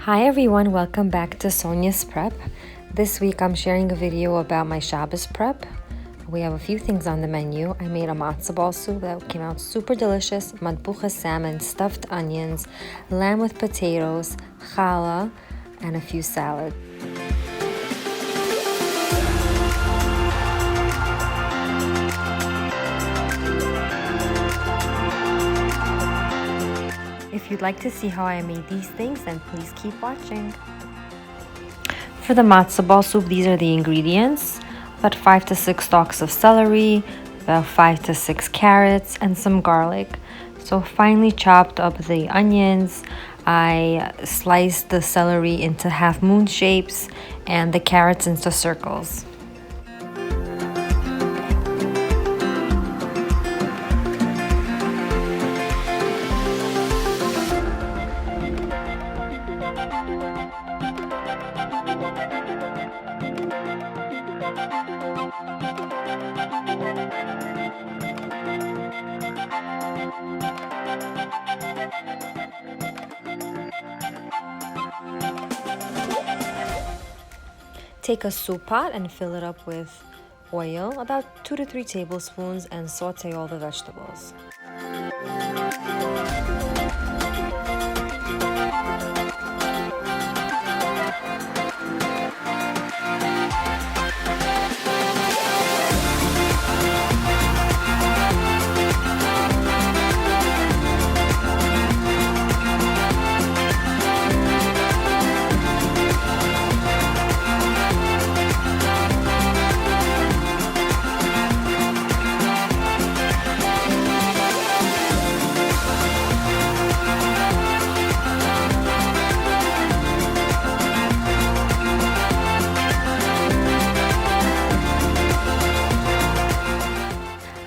Hi everyone, welcome back to Sonya's Prep. This week I'm sharing a video about my Shabbos prep. We have a few things on the menu. I made a Matzahball soup that came out super delicious, Matbucha Salmon, stuffed onions, lamb with potatoes, challah, and a few salad. If you'd like to see how I made these things, then please keep watching. For the Matzahball soup, these are the ingredients. About 5 to 6 stalks of celery, about 5 to 6 carrots, and some garlic. So finely chopped up the onions. I sliced the celery into half moon shapes and the carrots into circles. Take a soup pot and fill it up with oil, about 2 to 3 tablespoons, and saute all the vegetables.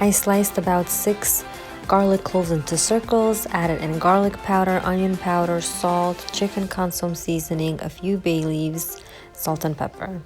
I sliced about 6 garlic cloves into circles, added in garlic powder, onion powder, salt, chicken consomme seasoning, a few bay leaves, salt and pepper.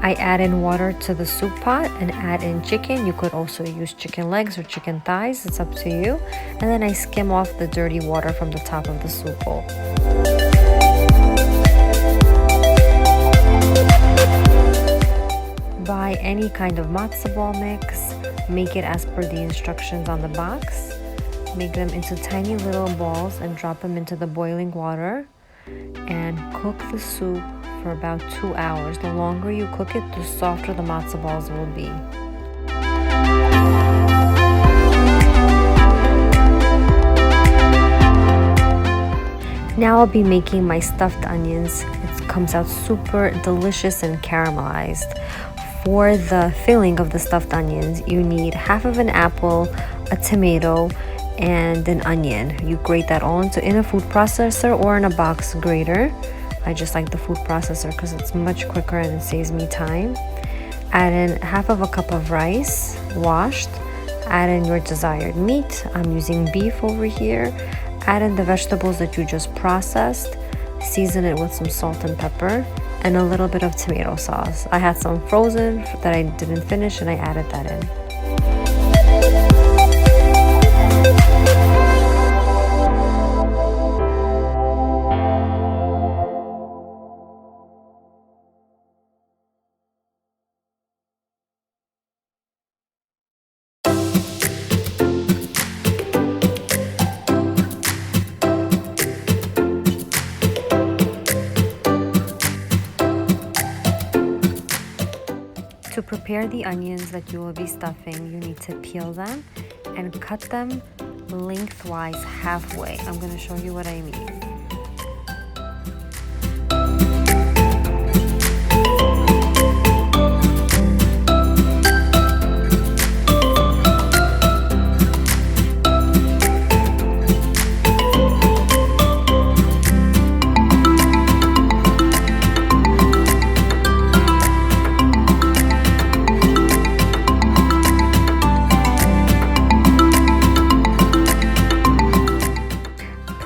I add in water to the soup pot and add in chicken. You could also use chicken legs or chicken thighs, it's up to you. And then I skim off the dirty water from the top of the soup bowl. Buy any kind of matzahball mix. Make it as per the instructions on the box. Make them into tiny little balls and drop them into the boiling water. And cook the soup for about 2 hours. The longer you cook it, the softer the matzo balls will be. Now I'll be making my stuffed onions. It comes out super delicious and caramelized. For the filling of the stuffed onions, you need half of an apple, a tomato, and an onion. You grate that all in a food processor or in a box grater. I just like the food processor because it's much quicker and it saves me time. Add in half of a cup of rice, washed. Add in your desired meat. I'm using beef over here. Add in the vegetables that you just processed. Season it with some salt and pepper and a little bit of tomato sauce. I had some frozen that I didn't finish and I added that in. To prepare the onions that you will be stuffing, you need to peel them and cut them lengthwise halfway. I'm going to show you what I mean.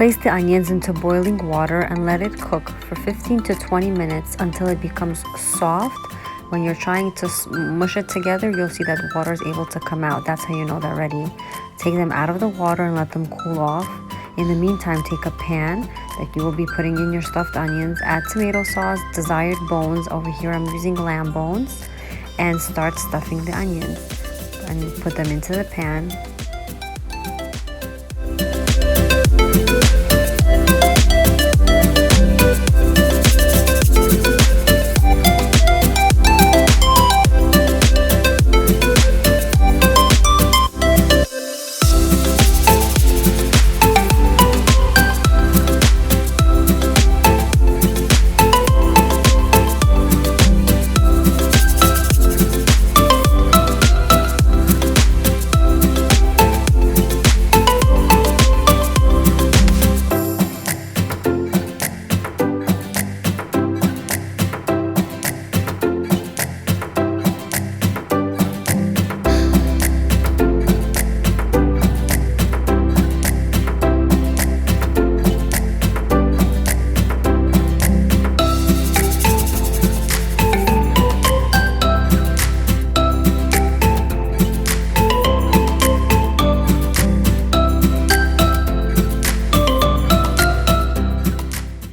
Place the onions into boiling water and let it cook for 15 to 20 minutes until it becomes soft. When you're trying to mush it together, you'll see that water is able to come out. That's how you know they're ready. Take them out of the water and let them cool off. In the meantime, take a pan that you will be putting in your stuffed onions. Add tomato sauce, desired bones. Over here, I'm using lamb bones. And start stuffing the onions. And put them into the pan.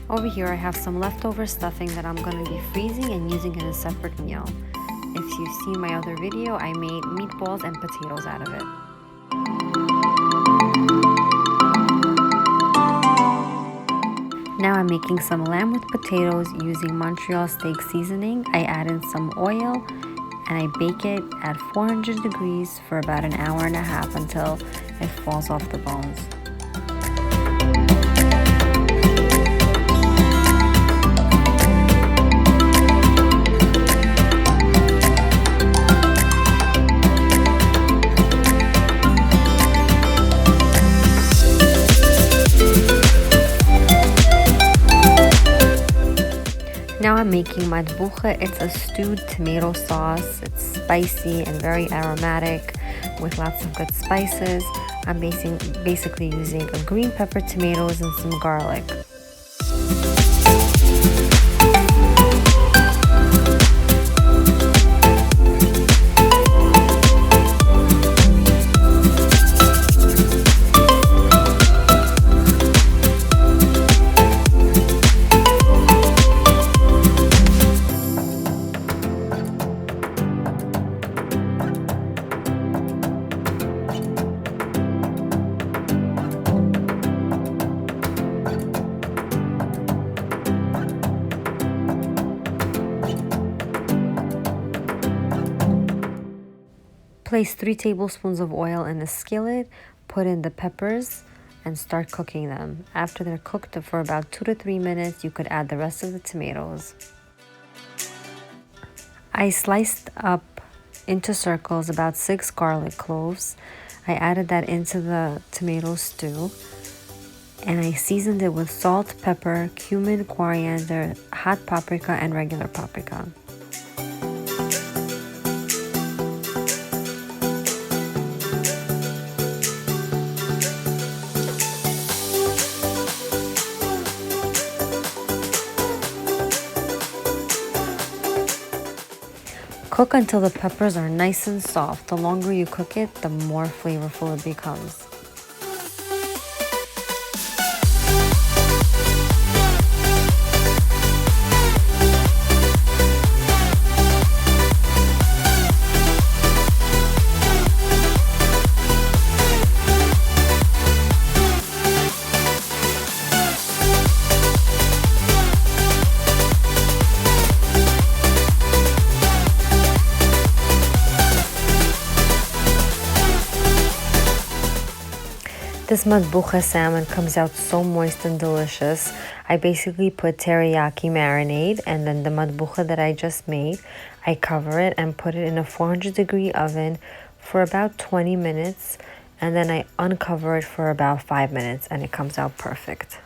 Over here I have some leftover stuffing that I'm going to be freezing and using in a separate meal. If you've seen my other video, I made meatballs and potatoes out of it. Now I'm making some lamb with potatoes using Montreal steak seasoning. I add in some oil and I bake it at 400 degrees for about an hour and a half until it falls off the bones. Now I'm making Matbucha. It's a stewed tomato sauce. It's spicy and very aromatic with lots of good spices. I'm basically using a green pepper, tomatoes, and some garlic. Place 3 tablespoons of oil in a skillet, put in the peppers, and start cooking them. After they're cooked for about 2 to 3 minutes, you could add the rest of the tomatoes. I sliced up into circles about 6 garlic cloves. I added that into the tomato stew, and I seasoned it with salt, pepper, cumin, coriander, hot paprika, and regular paprika. Cook until the peppers are nice and soft. The longer you cook it, the more flavorful it becomes. This Matbucha salmon comes out so moist and delicious. I basically put teriyaki marinade, and then the Matbucha that I just made, I cover it and put it in a 400-degree oven for about 20 minutes, and then I uncover it for about 5 minutes, and it comes out perfect.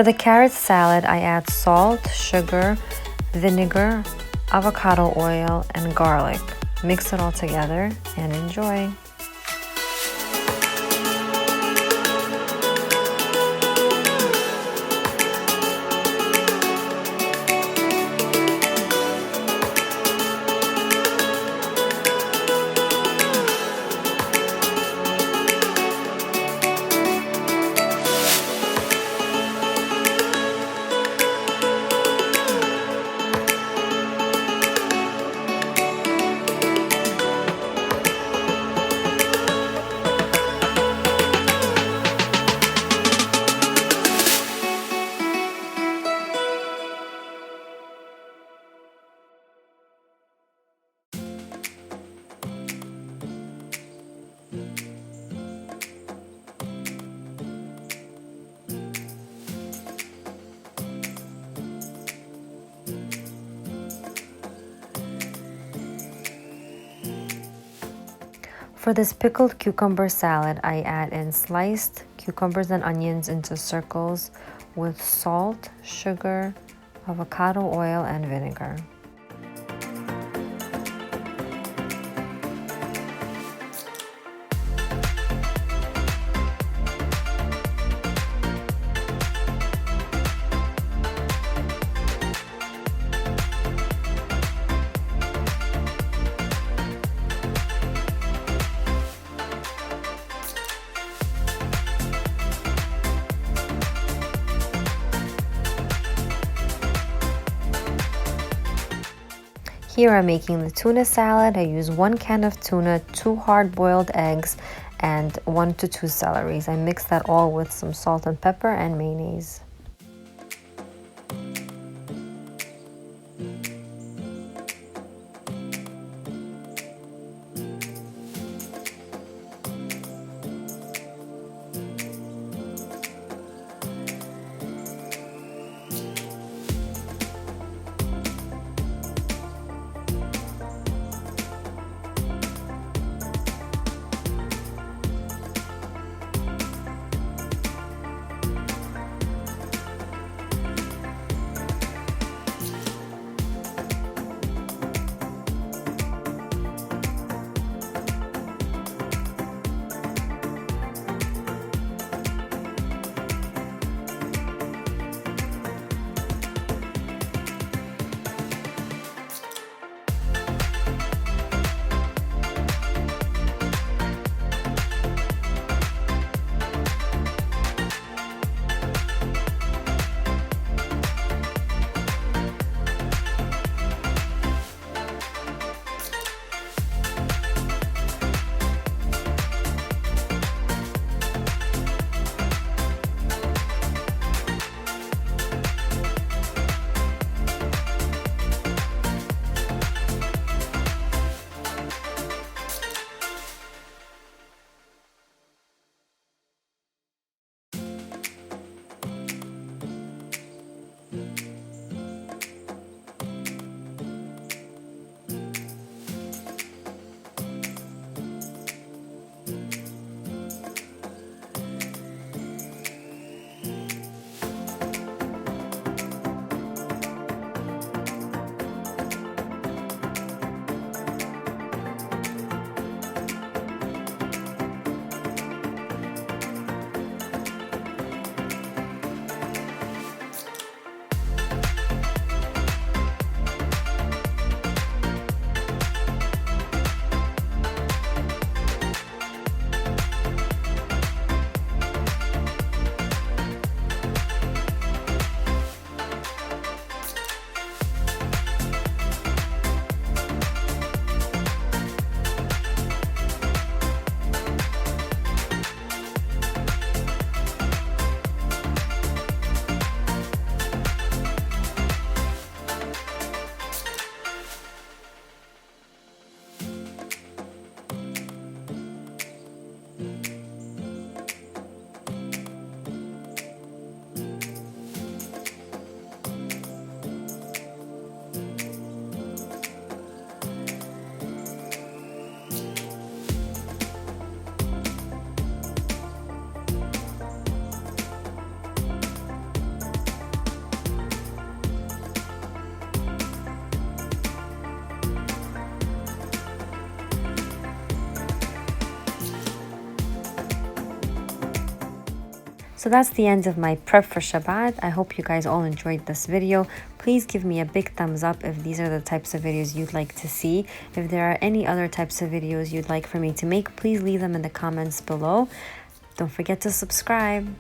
For the carrot salad, I add salt, sugar, vinegar, avocado oil, and garlic. Mix it all together and enjoy. For this pickled cucumber salad, I add in sliced cucumbers and onions into circles with salt, sugar, avocado oil, and vinegar. Here I'm making the tuna salad. I use 1 can of tuna, 2 hard-boiled eggs, and 1 to 2 celeries. I mix that all with some salt and pepper and mayonnaise. So that's the end of my prep for Shabbat. I hope you guys all enjoyed this video. Please give me a big thumbs up if these are the types of videos you'd like to see. If there are any other types of videos you'd like for me to make, please leave them in the comments below. Don't forget to subscribe.